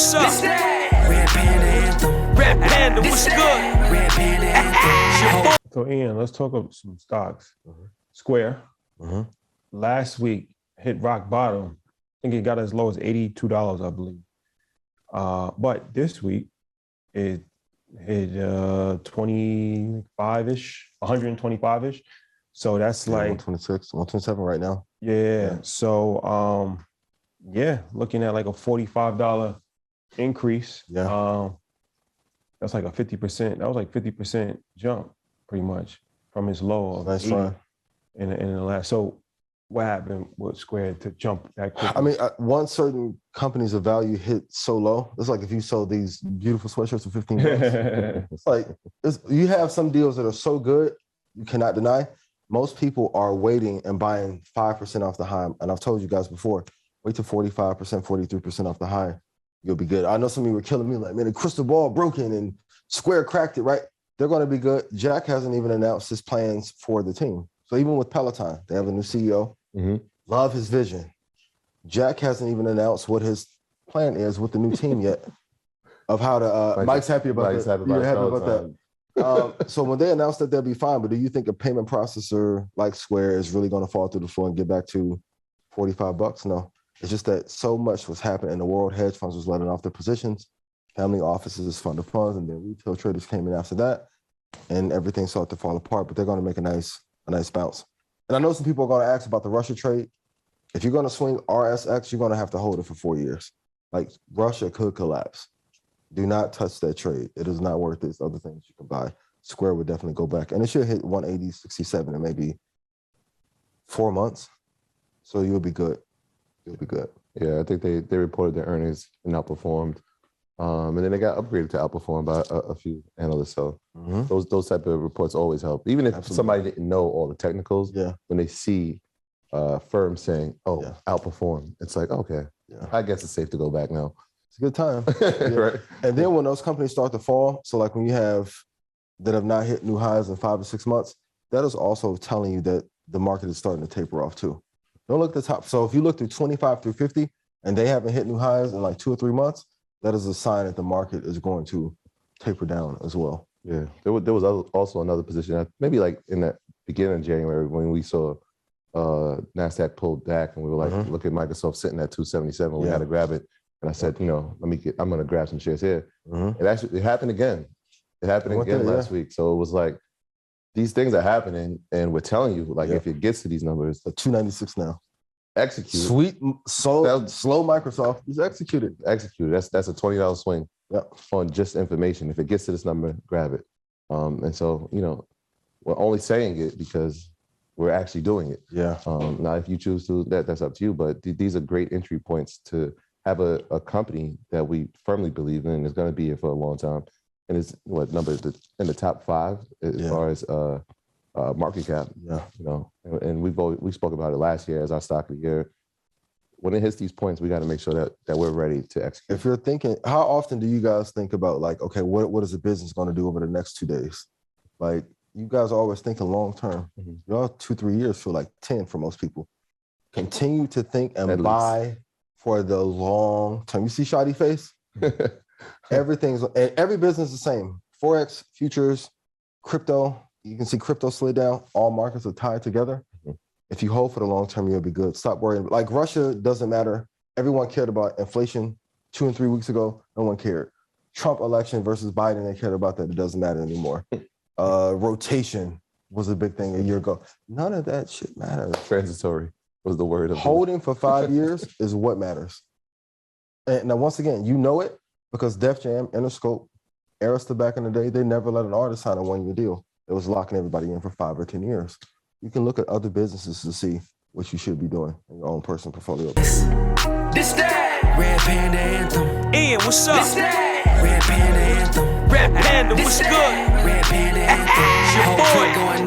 what's up? Red Panda Anthem. Red Panda, what's good? Red Panda Anthem. So Ian, let's talk about some stocks. Square, last week hit rock bottom. I think it got as low as $82, I believe. But this week it hit 25-ish, 125-ish. So that's like 126, 127 right now. Yeah. So looking at like a $45 increase. Yeah. That's like a 50%. That was like 50% jump, pretty much, from its low of Nice 80 run. in the last. So what happened with Square to jump that quickly? I mean, once certain companies of value hit so low, it's like if you sold these beautiful sweatshirts for $15. It's like you have some deals that are so good you cannot deny. Most people are waiting and buying 5% off the high. And I've told you guys before, wait till 45%, 43% off the high. You'll be good. I know some of you were killing me like, man, the crystal ball broken and Square cracked it, right? They're going to be good. Jack hasn't even announced his plans for the team. So even with Peloton, they have a new CEO. Love his vision. Jack hasn't even announced what his plan is with the new team yet of how to, Mike's happy about that. You're happy about that. So when they announced that they'll be fine, but do you think a payment processor like Square is really going to fall through the floor and get back to $45? No, it's just that so much was happening in the world. Hedge funds was letting off their positions, family offices, fund of funds, and then retail traders came in after that, and everything started to fall apart. But they're going to make a nice bounce. And I know some people are going to ask about the Russia trade. If you're going to swing RSX, you're going to have to hold it for 4 years. Like Russia could collapse. Do not touch that trade. It is not worth it. It's other things you can buy. Square would definitely go back. And it should hit 180.67 in maybe 4 months. So you'll be good. You'll be good. Yeah, I think they reported their earnings and outperformed. And then they got upgraded to outperform by a few analysts. So those type of reports always help. Even if somebody didn't know all the technicals, when they see firms saying, outperform, it's like, okay, I guess it's safe to go back now. It's a good time. Right. And then when those companies start to fall, so like when you have that have not hit new highs in 5 to 6 months, that is also telling you that the market is starting to taper off too. Don't look at the top. So if you look through 25 through 50 and they haven't hit new highs in like 2 or 3 months, that is a sign that the market is going to taper down as well. Yeah, there was also another position, maybe like in the beginning of January when we saw NASDAQ pulled back and we were like, look at Microsoft sitting at 277, we had to grab it. And I said, I'm going to grab some shares here. It happened again. It happened again last week. So it was like, these things are happening and we're telling you, like, if it gets to these numbers. At 296 now. Execute. Slow Microsoft. Just execute it. Execute it. That's a $20 swing on just information. If it gets to this number, grab it. And so, we're only saying it because we're actually doing it. Yeah. Now, if you choose to, that's up to you. But these are great entry points to have a company that we firmly believe in is going to be here for a long time. And it's number in the top 5 as far as market cap. Yeah. And we spoke about it last year as our stock of the year. When it hits these points, we got to make sure that we're ready to execute. If you're thinking, how often do you guys think about like, okay, what is the business going to do over the next 2 days? Like you guys are always thinking long term. Y'all 2-3 years feel like 10 for most people. Continue to think and buy for the long term. You see Shoddy face? Every business is the same. Forex, futures, crypto. You can see crypto slid down. All markets are tied together. If you hold for the long term, you'll be good. Stop worrying. Like Russia doesn't matter. Everyone cared about inflation 2 and 3 weeks ago. No one cared. Trump election versus Biden, they cared about that. It doesn't matter anymore. Rotation was a big thing a year ago. None of that shit matters. Transitory was the word. Holding for 5 years is what matters. And now, once again, you know it because Def Jam, Interscope, Arista back in the day, they never let an artist sign a 1-year deal. It was locking everybody in for 5 or 10 years. You can look at other businesses to see what you should be doing in your own personal portfolio. This that Red Panda Anthem. Ian, what's up? This that Red Panda Anthem. Red Panda, what's good? Red Panda Anthem. Your boy going up.